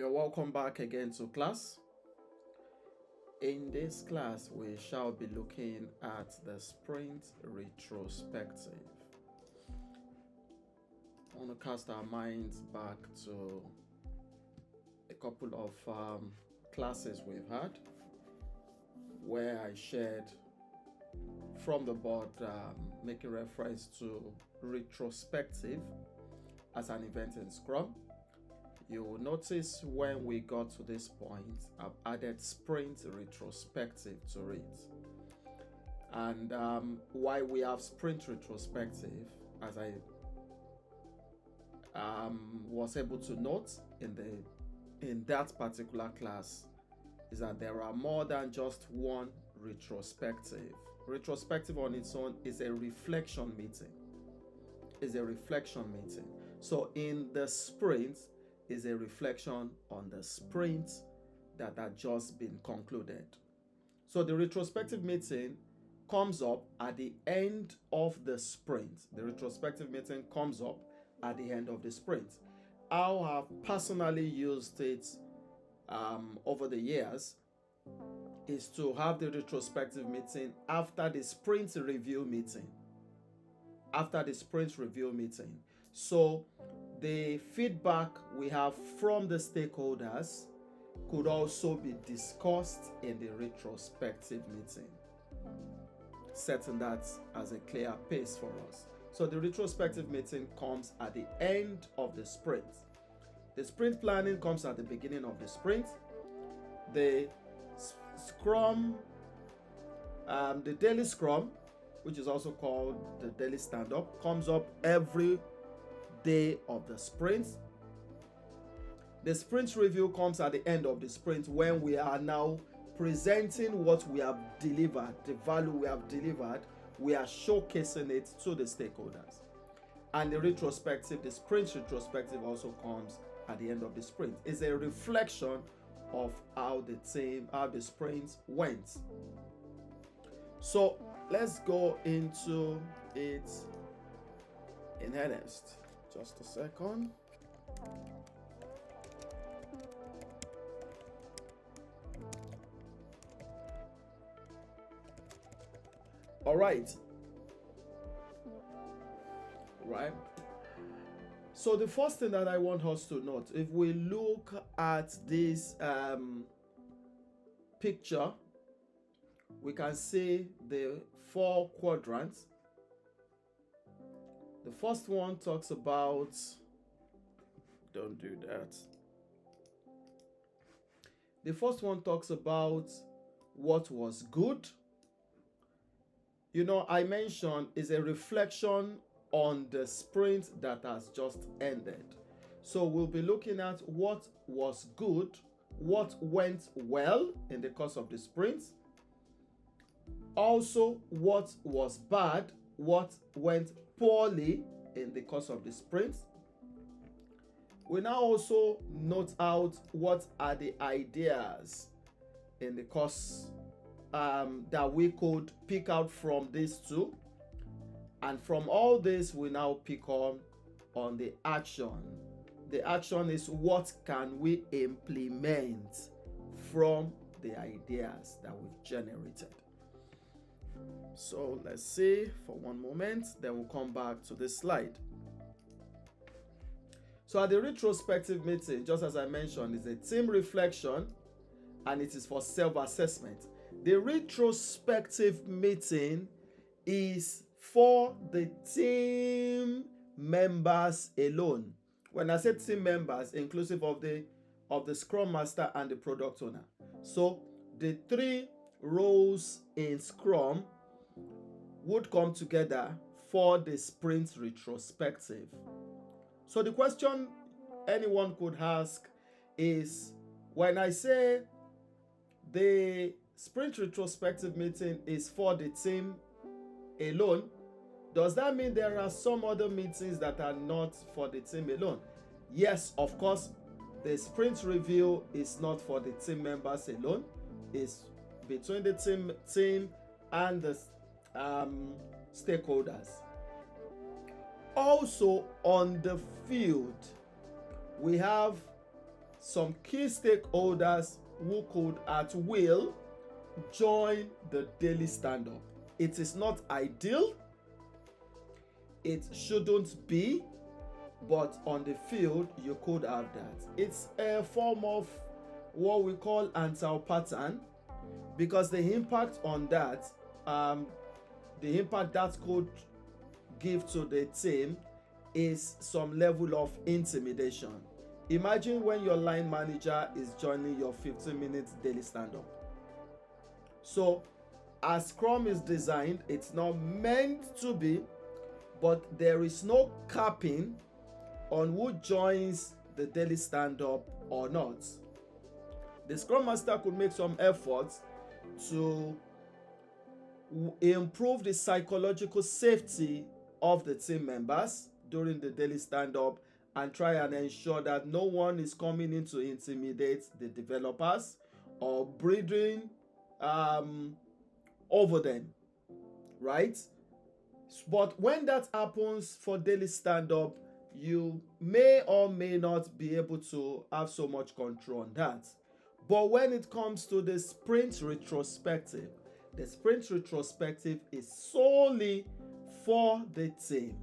You're welcome back again to class. In this class, we shall be looking at the Sprint Retrospective. I want to cast our minds back to a couple of classes we've had where I shared from the board making reference to retrospective as an event in Scrum. You will notice when we got to this point, I've added Sprint Retrospective to it. And why we have Sprint Retrospective, as I was able to note in that particular class, is that there are more than just one retrospective. Retrospective on its own is a reflection meeting. So in the sprint is a reflection on the sprint that had just been concluded. So the retrospective meeting comes up at the end of the sprint. The retrospective meeting comes up at the end of the sprint. I have personally used it over the years is to have the retrospective meeting after the sprint review meeting. So the feedback we have from the stakeholders could also be discussed in the retrospective meeting, setting that as a clear pace for us. So the retrospective meeting comes at the end of the sprint. The sprint planning comes at the beginning of the sprint. The Scrum, the daily Scrum, which is also called the daily stand-up, comes up every day of the sprint. The sprint review comes at the end of the sprint when we are now presenting what we have delivered, the value we have delivered. We are showcasing it to the stakeholders. And the sprint retrospective also comes at the end of the sprint. It's a reflection of how the sprint went. So let's go into it in earnest. Just a second. All right. So the first thing that I want us to note, if we look at this picture, we can see the 4 quadrants. The first one talks about, don't do that. The first one talks about what was good. I mentioned is a reflection on the sprint that has just ended. So we'll be looking at what was good, what went well in the course of the sprint. Also, what was bad, what went poorly in the course of the sprint. We now also note out what are the ideas in the course that we could pick out from these two. And from all this, we now pick on the action. The action is what can we implement from the ideas that we've generated. So let's see for one moment, then we'll come back to this slide. So at the retrospective meeting, just as I mentioned, is a team reflection and it is for self-assessment. The retrospective meeting is for the team members alone. When I say team members, inclusive of the Scrum Master and the Product Owner. So the 3 roles in Scrum would come together for the sprint retrospective. So the question anyone could ask is, when I say the sprint retrospective meeting is for the team alone, does that mean there are some other meetings that are not for the team alone? Yes, of course, the sprint review is not for the team members alone. It's between the team and the stakeholders. Also on the field, we have some key stakeholders who could at will join the daily stand-up. It is not ideal, it shouldn't be, but on the field you could have that. It's a form of what we call anti-pattern, because the impact on that, the impact that could give to the team is some level of intimidation. Imagine when your line manager is joining your 15 minutes daily stand-up. So as Scrum is designed, it's not meant to be, but there is no capping on who joins the daily stand-up or not. The Scrum Master could make some efforts to improve the psychological safety of the team members during the daily stand-up and try and ensure that no one is coming in to intimidate the developers or breathing over them, right? But when that happens for daily stand-up, you may or may not be able to have so much control on that. But when it comes to the sprint retrospective, the sprint retrospective is solely for the team.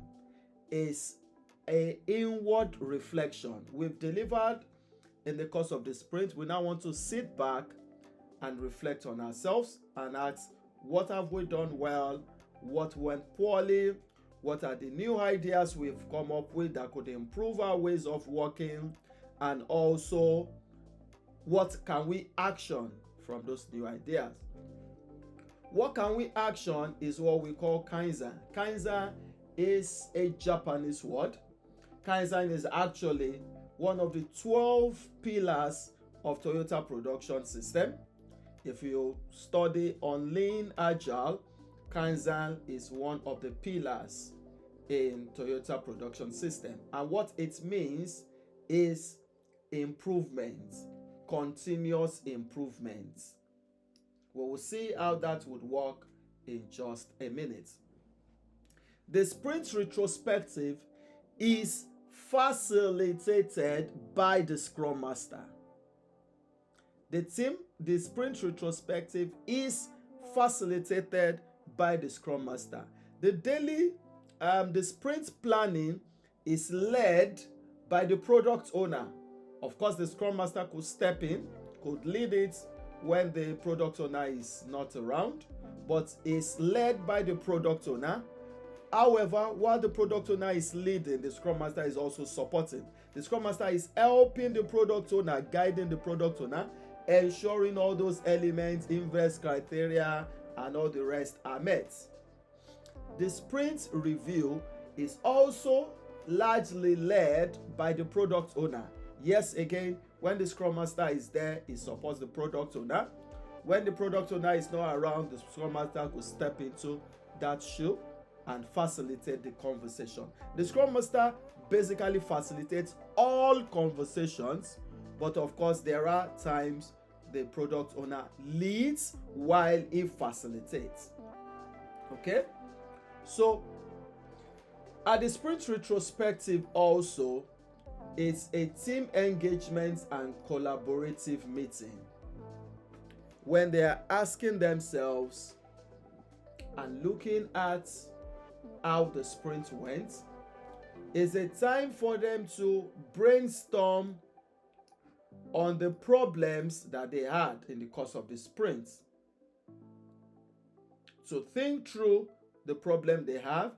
It's an inward reflection. We've delivered in the course of the sprint. We now want to sit back and reflect on ourselves and ask, what have we done well? What went poorly? What are the new ideas we've come up with that could improve our ways of working? And also, what can we action from those new ideas? What can we action is what we call Kaizen. Kaizen is a Japanese word. Kaizen is actually one of the 12 pillars of Toyota production system. If you study on Lean Agile, Kaizen is one of the pillars in Toyota production system. And what it means is improvement, continuous improvement. We will see how that would work in just a minute. The sprint retrospective is facilitated by the Scrum Master. The sprint retrospective is facilitated by the Scrum Master. The sprint planning is led by the product owner. Of course, the Scrum Master could step in, could lead it when the product owner is not around, but it's led by the product owner. However, while the product owner is leading, the Scrum Master is also supporting. The Scrum Master is helping the product owner, guiding the product owner, ensuring all those elements, inverse criteria, and all the rest are met. The sprint review is also largely led by the product owner. Yes, again, when the Scrum Master is there, he supports the product owner. When the product owner is not around, the Scrum Master could step into that shoe and facilitate the conversation. The Scrum Master basically facilitates all conversations, but of course there are times the product owner leads while he facilitates. Okay? So at the sprint retrospective also, it's a team engagement and collaborative meeting when they are asking themselves and looking at how the sprint went. It's a time for them to brainstorm on the problems that they had in the course of the sprint. So think through the problem they have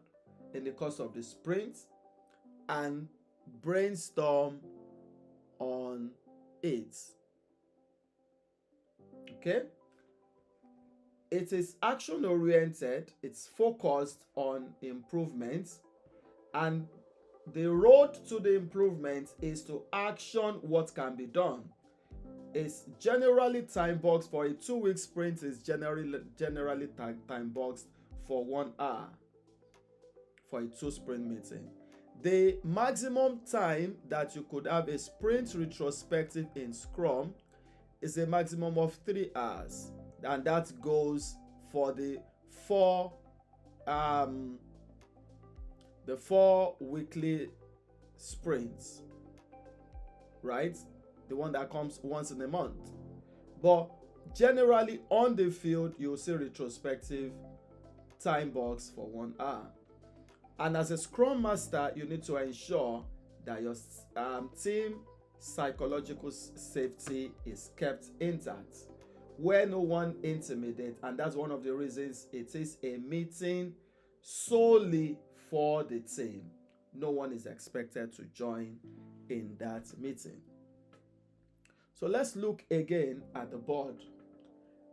in the course of the sprint and brainstorm on it. Okay? It is action oriented, it's focused on improvements, and the road to the improvement is to action what can be done. It's generally time boxed for a 2-week sprint, is generally time boxed for 1 hour for a 2 sprint meeting. The maximum time that you could have a sprint retrospective in Scrum is a maximum of 3 hours, and that goes for the 4 weekly sprints, right? the one that comes once in a month. But generally on the field, you'll see retrospective time box for 1 hour. And as a Scrum Master, you need to ensure that your team psychological safety is kept intact, where no one intimidates. And that's one of the reasons it is a meeting solely for the team. No one is expected to join in that meeting. So let's look again at the board.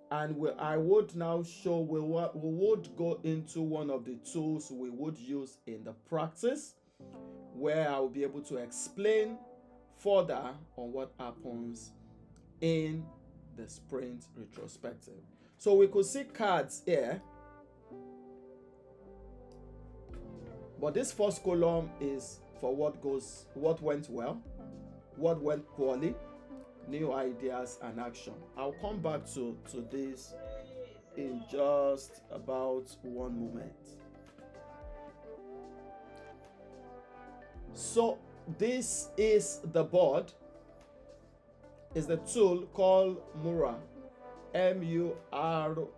And I would now show, we would go into one of the tools we would use in the practice, where I will be able to explain further on what happens in the sprint retrospective. So we could see cards here, but this first column is for what went well, what went poorly, new ideas and action. I'll come back to this in just about one moment. So this is the board, is the tool called Mural, Mural,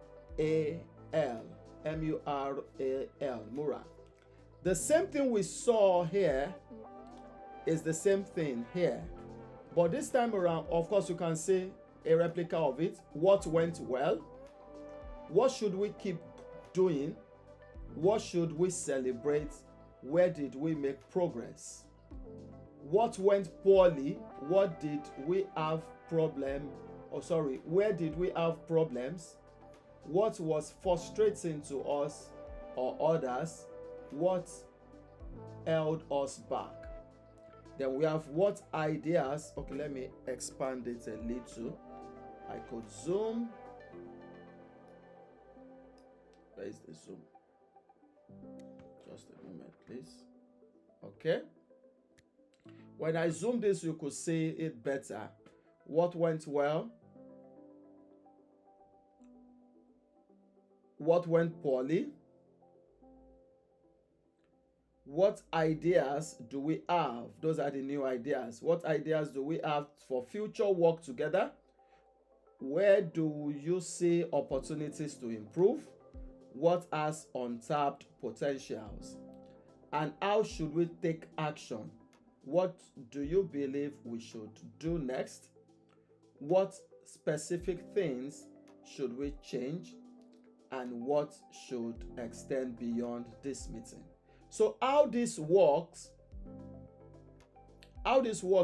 Mural. The same thing we saw here is the same thing here. But this time around, of course, you can see a replica of it. What went well? What should we keep doing? What should we celebrate? Where did we make progress? What went poorly? What did we have where did we have problems? What was frustrating to us or others? What held us back? Then we have what ideas. Okay, let me expand it a little. I could zoom. Where is the zoom? Just a moment, please. Okay. When I zoom this, you could see it better. What went well? What went poorly? What ideas do we have? Those are the new ideas. What ideas do we have for future work together? Where do you see opportunities to improve? What has untapped potentials? And how should we take action? What do you believe we should do next? What specific things should we change? And what should extend beyond this meeting? So how this works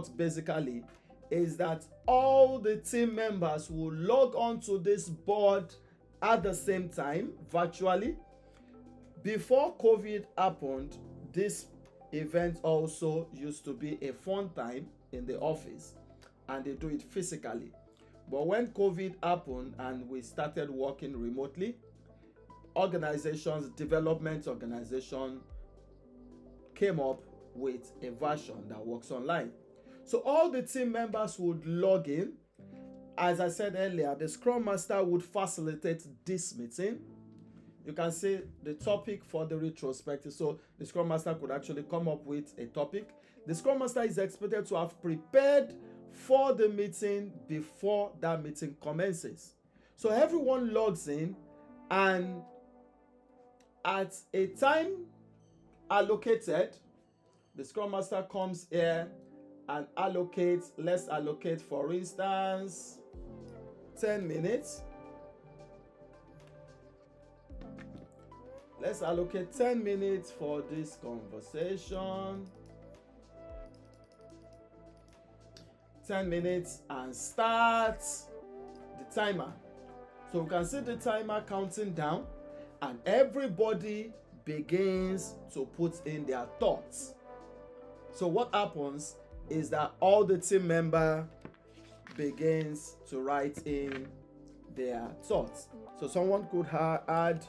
basically is that all the team members will log on to this board at the same time, virtually. Before COVID happened, this event also used to be a fun time in the office, and they do it physically. But when COVID happened and we started working remotely, development organization came up with a version that works online. So all the team members would log in. As I said earlier, the Scrum Master would facilitate this meeting. You can see the topic for the retrospective. So the Scrum Master could actually come up with a topic. The Scrum Master is expected to have prepared for the meeting before that meeting commences. So everyone logs in, and at a time allocated, the Scrum Master comes here and allocates. Let's allocate, for instance, 10 minutes. Let's allocate 10 minutes for this conversation. 10 minutes and start the timer. So we can see the timer counting down, and everybody begins to put in their thoughts. So what happens is that all the team member begins to write in their thoughts. So someone could add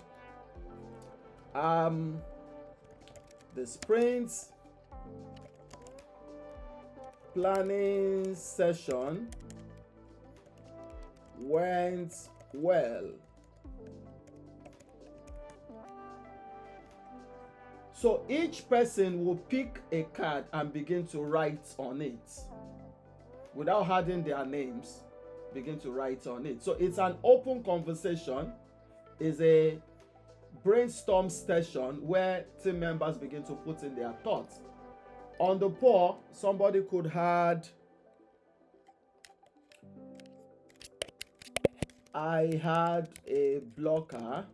the sprint planning session went well. So each person will pick a card and begin to write on it. without adding their names, begin to write on it. So it's an open conversation, is a brainstorm session where team members begin to put in their thoughts. On the poll, somebody could add, I had a blocker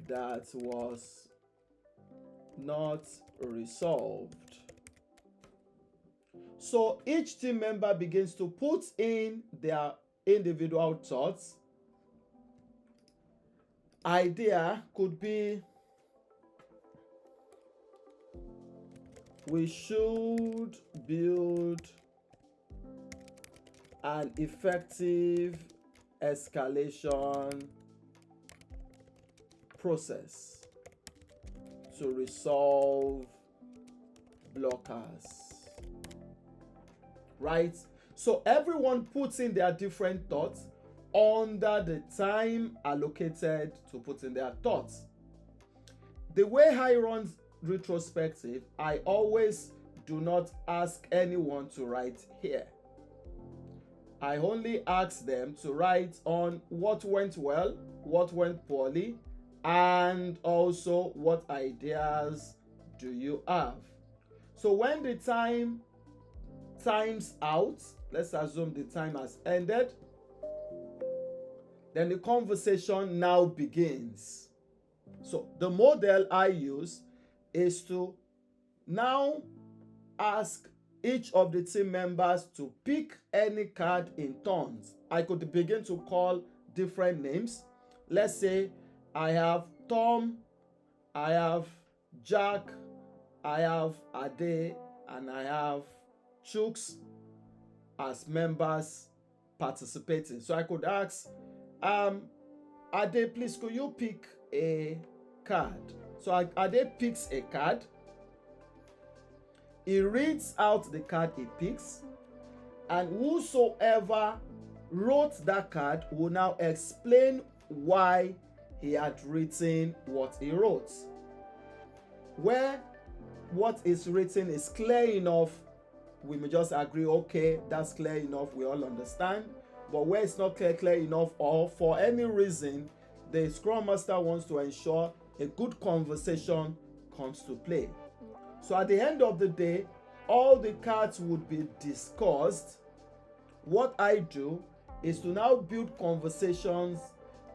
that was not resolved. So each team member begins to put in their individual thoughts. Idea could be, we should build an effective escalation process to resolve blockers. Right? So everyone puts in their different thoughts under the time allocated to put in their thoughts. The way I run retrospective, I always do not ask anyone to write here. I only ask them to write on what went well, what went poorly, and also what ideas do you have. So when the time's out, let's assume the time has ended, then the conversation now begins. So the model I use is to now ask each of the team members to pick any card in turns. I could begin to call different names. Let's say I have Tom, I have Jack, I have Ade, and I have Chooks as members participating. So I could ask, Ade, please could you pick a card? So Ade picks a card. He reads out the card he picks, and whosoever wrote that card will now explain why he had written what he wrote. Where what is written is clear enough, we may just agree, okay, that's clear enough, we all understand. But where it's not clear enough, or for any reason, the Scrum Master wants to ensure a good conversation comes to play. So at the end of the day, all the cards would be discussed. What I do is to now build conversations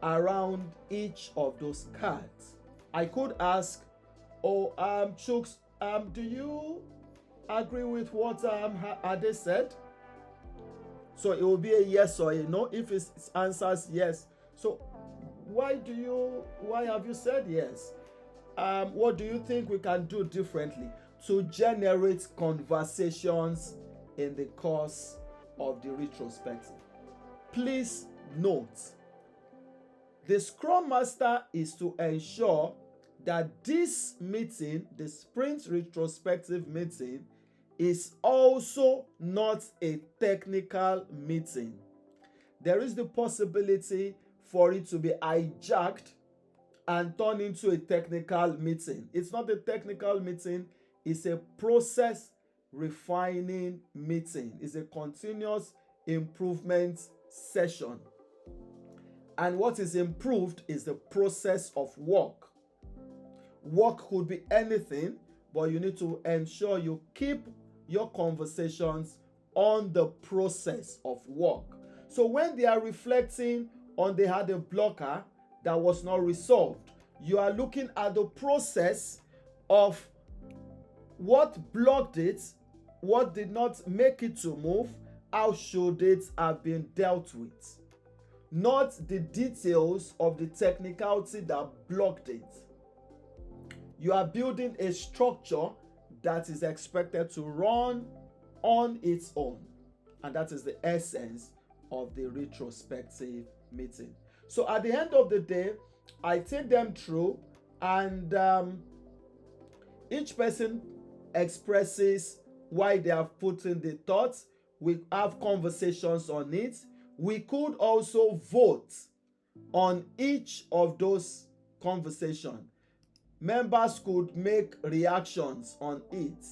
around each of those cards. I could ask, Chooks, do you agree with what Ade said? So it will be a yes or a no. If it answers yes, so why have you said yes? What do you think we can do differently to generate conversations in the course of the retrospective? Please note, the Scrum Master is to ensure that this meeting, the Sprint Retrospective meeting, is also not a technical meeting. There is the possibility for it to be hijacked and turn into a technical meeting. It's not a technical meeting, it's a process refining meeting. It's a continuous improvement session. And what is improved is the process of work. Work could be anything, but you need to ensure you keep your conversations on the process of work. So when they are reflecting on they had a blocker that was not resolved, you are looking at the process of what blocked it, what did not make it to move, how should it have been dealt with, not the details of the technicality that blocked it. You are building a structure that is expected to run on its own, and that is the essence of the retrospective meeting. So at the end of the day, I take them through, and each person expresses why they have put in the thoughts. We have conversations on it. We could also vote on each of those conversations. Members could make reactions on it.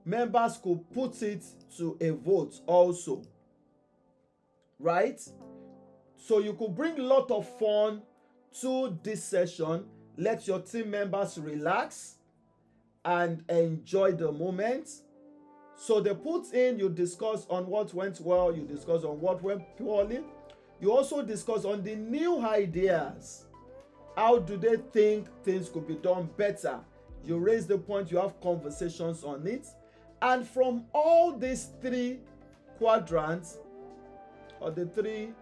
members could put it to a vote also, right? So you could bring a lot of fun to this session. Let your team members relax and enjoy the moment. So they put in, you discuss on what went well, you discuss on what went poorly. You also discuss on the new ideas. How do they think things could be done better? You raise the point, you have conversations on it. And from all these three quadrants, or the three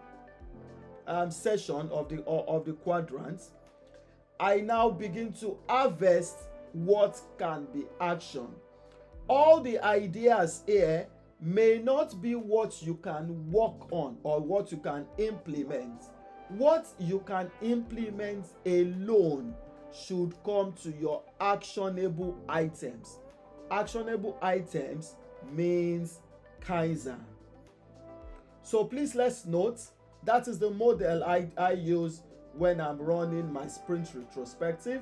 session of the quadrants, I now begin to harvest what can be action. All the ideas here may not be what you can work on or what you can implement. What you can implement alone should come to your actionable items. Actionable items means Kaizen. So please let's note that is the model I use when I'm running my sprint retrospective.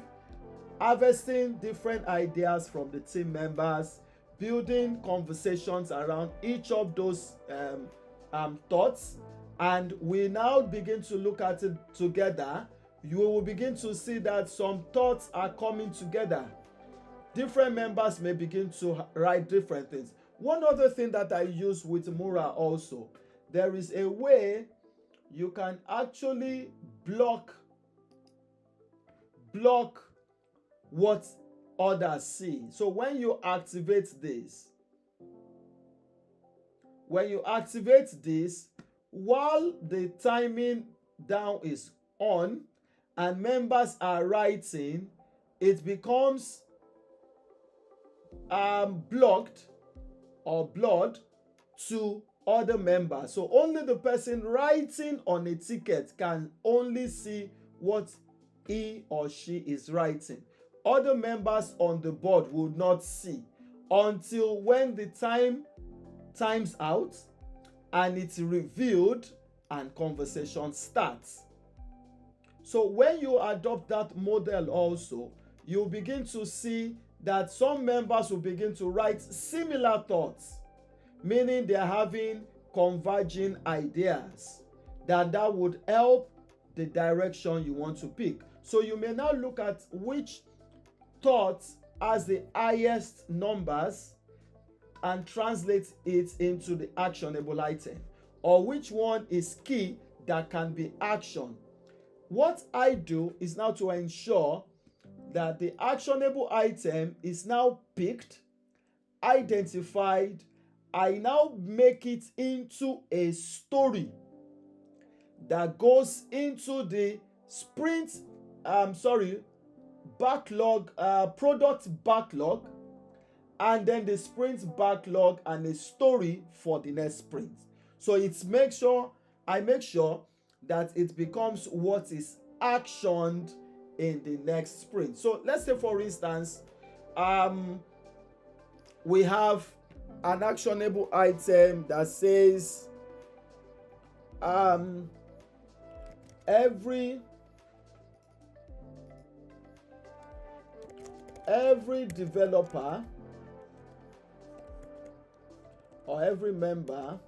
Harvesting different ideas from the team members, building conversations around each of those thoughts, and we now begin to look at it together. You will begin to see that some thoughts are coming together. Different members may begin to write different things. One other thing that I use with Mura also, there is a way you can actually block what others see. So when you activate this, while the timing down is on and members are writing, it becomes blocked or blurred to other members. So only the person writing on a ticket can only see what he or she is writing. Other members on the board will not see until when the time's out and it's revealed and conversation starts. So when you adopt that model also, you begin to see that some members will begin to write similar thoughts, meaning they're having converging ideas that would help the direction you want to pick. So you may now look at which thought has the highest numbers and translate it into the actionable item, or which one is key that can be actioned. What I do is now to ensure that the actionable item is now picked, identified. I now make it into a story that goes into the sprint backlog, product backlog, and then the sprint backlog and a story for the next sprint. So I make sure that it becomes what is actioned in the next sprint. So let's say, for instance, we have an actionable item that says every developer or every member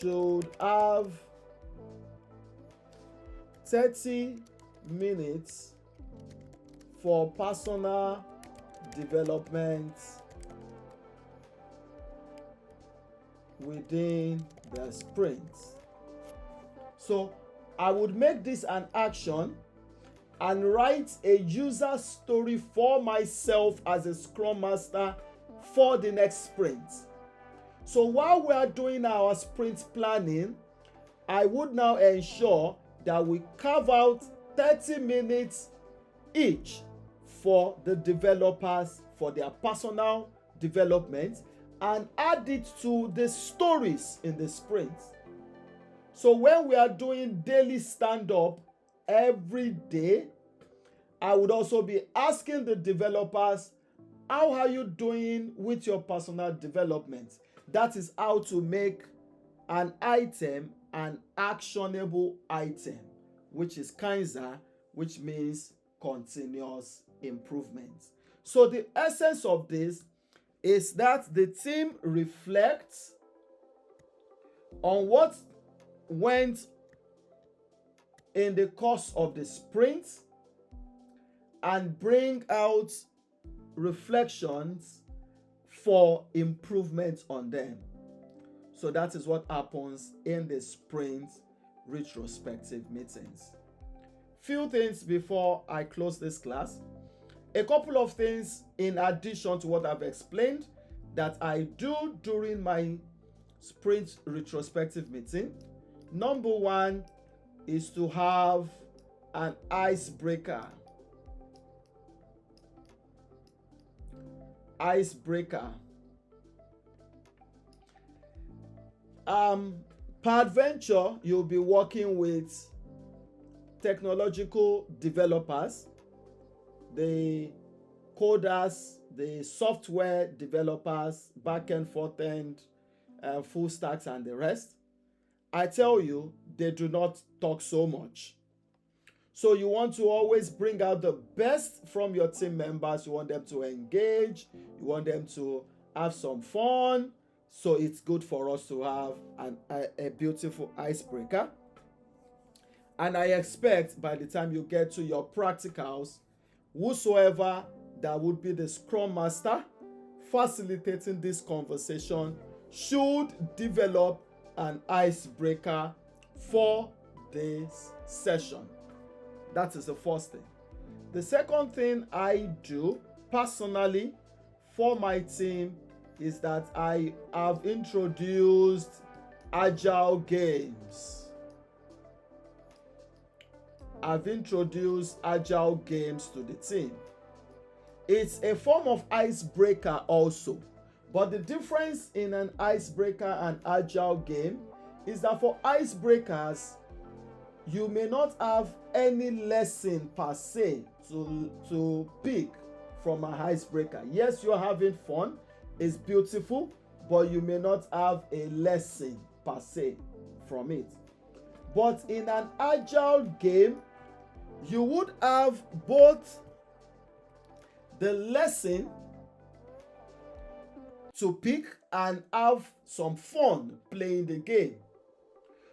should have 30 minutes for personal development within the sprint. So I would make this an action and write a user story for myself as a Scrum Master for the next sprint. So while we are doing our sprint planning, I would now ensure that we carve out 30 minutes each for the developers for their personal development and add it to the stories in the sprint. So when we are doing daily stand-up every day, I would also be asking the developers, how are you doing with your personal development? That is how to make an item an actionable item, which is Kaizen, which means continuous improvement. So the essence of this is that the team reflects on what went in the course of the sprint and bring out reflections for improvement on them. So that is what happens in the sprint retrospective meetings. Few things before I close this class. A couple of things in addition to what I've explained that I do during my sprint retrospective meeting. Number one is to have an icebreaker. Peradventure, you'll be working with technological developers, the coders, the software developers, back-end, front-end, full stacks, and the rest. I tell you, they do not talk so much. So you want to always bring out the best from your team members. You want them to engage. You want them to have some fun. So it's good for us to have a beautiful icebreaker. And I expect by the time you get to your practicals, whosoever that would be the Scrum Master facilitating this conversation should develop an icebreaker for this session. That is the first thing. The second thing I do personally for my team is that I have introduced agile games. I've introduced agile games to the team. It's a form of icebreaker also. But the difference in an icebreaker and agile game is that for icebreakers, you may not have any lesson per se to pick from an icebreaker. Yes, you're having fun, it's beautiful, but you may not have a lesson per se from it. But in an agile game, you would have both the lesson to pick and have some fun playing the game.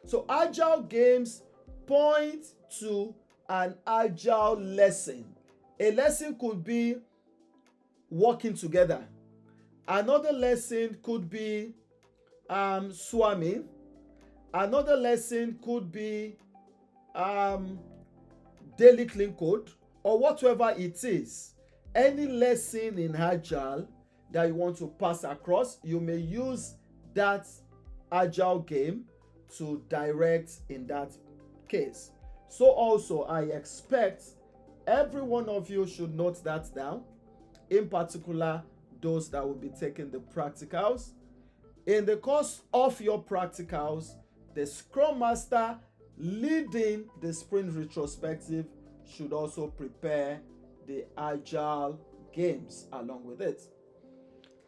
So agile games point to an agile lesson. A lesson could be working together. Another lesson could be swarming. Another lesson could be daily clean code or whatever it is. Any lesson in agile that you want to pass across, you may use that agile game to direct in that case. So also I expect every one of you should note that down, in particular those that will be taking the practicals. In the course of your practicals, the Scrum Master leading the sprint retrospective should also prepare the agile games along with it.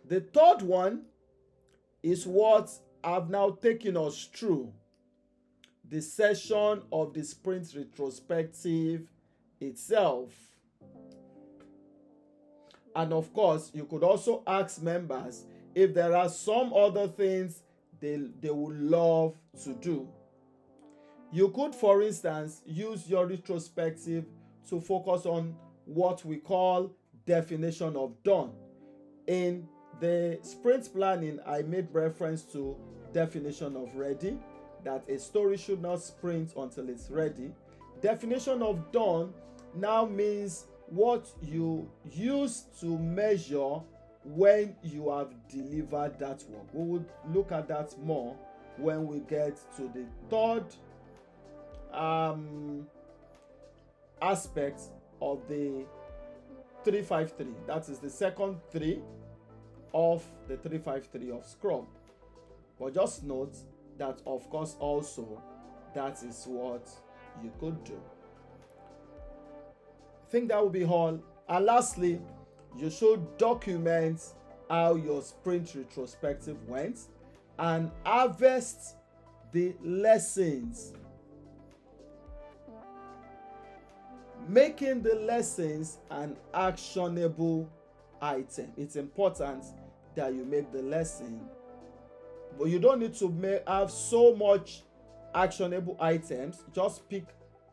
The third one is what I've now taken us through, the session of the sprint retrospective itself. And of course, you could also ask members if there are some other things they would love to do. You could, for instance, use your retrospective to focus on what we call definition of done. In the sprint planning, I made reference to definition of ready, that a story should not sprint until it's ready. Definition of done now means what you use to measure when you have delivered that work. We will look at that more when we get to the third aspect of the 353. That is the second 3 of the 353 of Scrum. But just note that, of course, also that is what you could do. I think that will be all. And lastly, you should document how your sprint retrospective went and harvest the lessons. Making the lessons an actionable item. It's important that you make the lesson, but you don't need to have so much actionable items. Just pick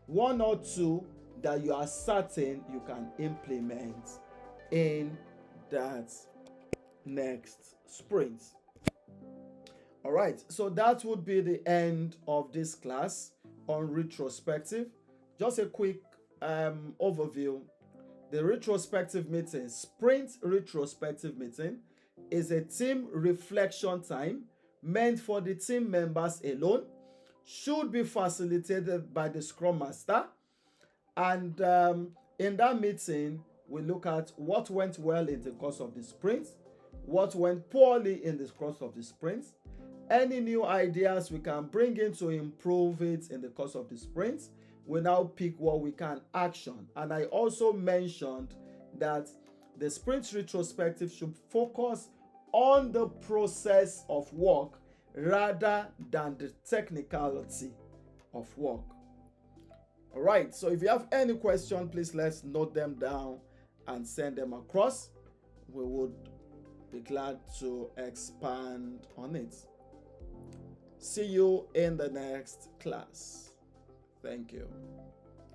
one or two that you are certain you can implement in that next sprint. All right, so that would be the end of this class on retrospective. Just a quick overview. The retrospective meeting, sprint retrospective meeting, is a team reflection time meant for the team members alone, should be facilitated by the Scrum Master. And in that meeting, we look at what went well in the course of the sprint, what went poorly in the course of the sprint, any new ideas we can bring in to improve it in the course of the sprint. We now pick what we can action. And I also mentioned that the sprint retrospective should focus on the process of work rather than the technicality of work. All right, so if you have any question, please let's note them down and send them across. We would be glad to expand on it. See you in the next class. Thank you.